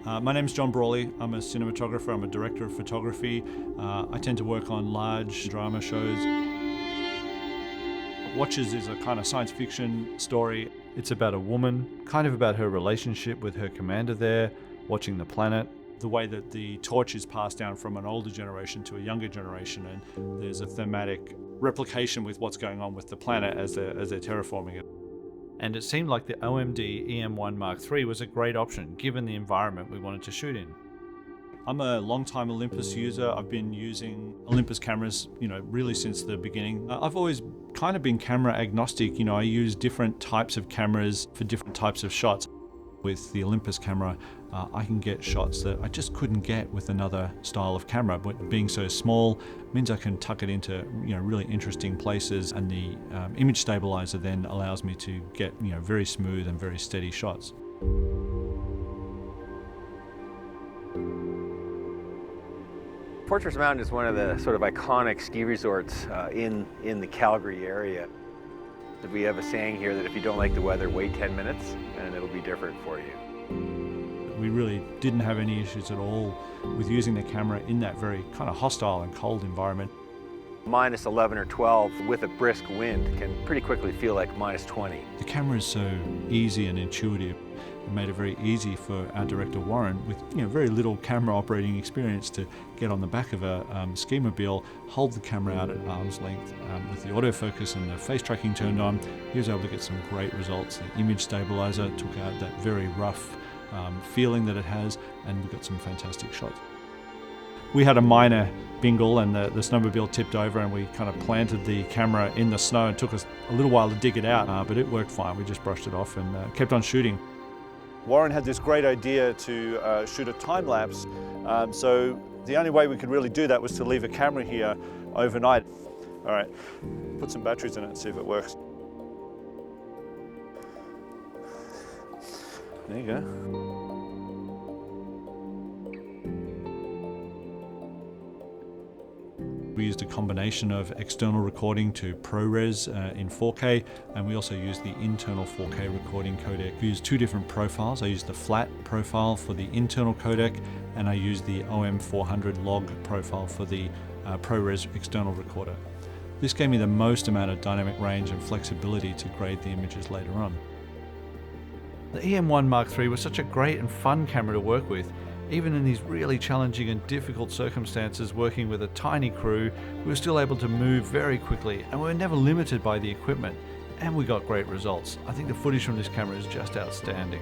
My name's John Brawley. I'm a cinematographer. I'm a director of photography. I tend to work on large drama shows. Watches is a kind of science fiction story. It's about a woman, kind of about her relationship with her commander there, watching the planet. The way that the torch is passed down from an older generation to a younger generation, and there's a thematic replication with what's going on with the planet as they're terraforming it. And it seemed like the OMD E-M1 Mark III was a great option, given the environment we wanted to shoot in. I'm a long-time Olympus user. I've been using Olympus cameras, really since the beginning. I've always kind of been camera agnostic. I use different types of cameras for different types of shots. With the Olympus camera, I can get shots that I just couldn't get with another style of camera. But being so small means I can tuck it into really interesting places, and the image stabilizer then allows me to get very smooth and very steady shots. Fortress Mountain is one of the sort of iconic ski resorts in the Calgary area. We have a saying here that if you don't like the weather, wait 10 minutes and it'll be different for you. We really didn't have any issues at all with using the camera in that very kind of hostile and cold environment. Minus 11 or 12 with a brisk wind can pretty quickly feel like minus 20. The camera is so easy and intuitive. It made it very easy for our director Warren, with very little camera operating experience, to get on the back of a ski mobile, hold the camera out at arm's length with the autofocus and the face tracking turned on. He was able to get some great results. The image stabilizer took out that very rough feeling that it has, and we got some fantastic shots. We had a minor bingle and the snowmobile tipped over, and we kind of planted the camera in the snow. It took us a little while to dig it out, but it worked fine. We just brushed it off and kept on shooting. Warren had this great idea to shoot a time lapse, so the only way we could really do that was to leave a camera here overnight. All right, put some batteries in it and see if it works. There you go. We used a combination of external recording to ProRes in 4K, and we also used the internal 4K recording codec. We used two different profiles. I used the flat profile for the internal codec, and I used the OM400 log profile for the ProRes external recorder. This gave me the most amount of dynamic range and flexibility to grade the images later on. The E-M1 Mark III was such a great and fun camera to work with. Even in these really challenging and difficult circumstances, working with a tiny crew, we were still able to move very quickly, and we were never limited by the equipment, and we got great results. I think the footage from this camera is just outstanding.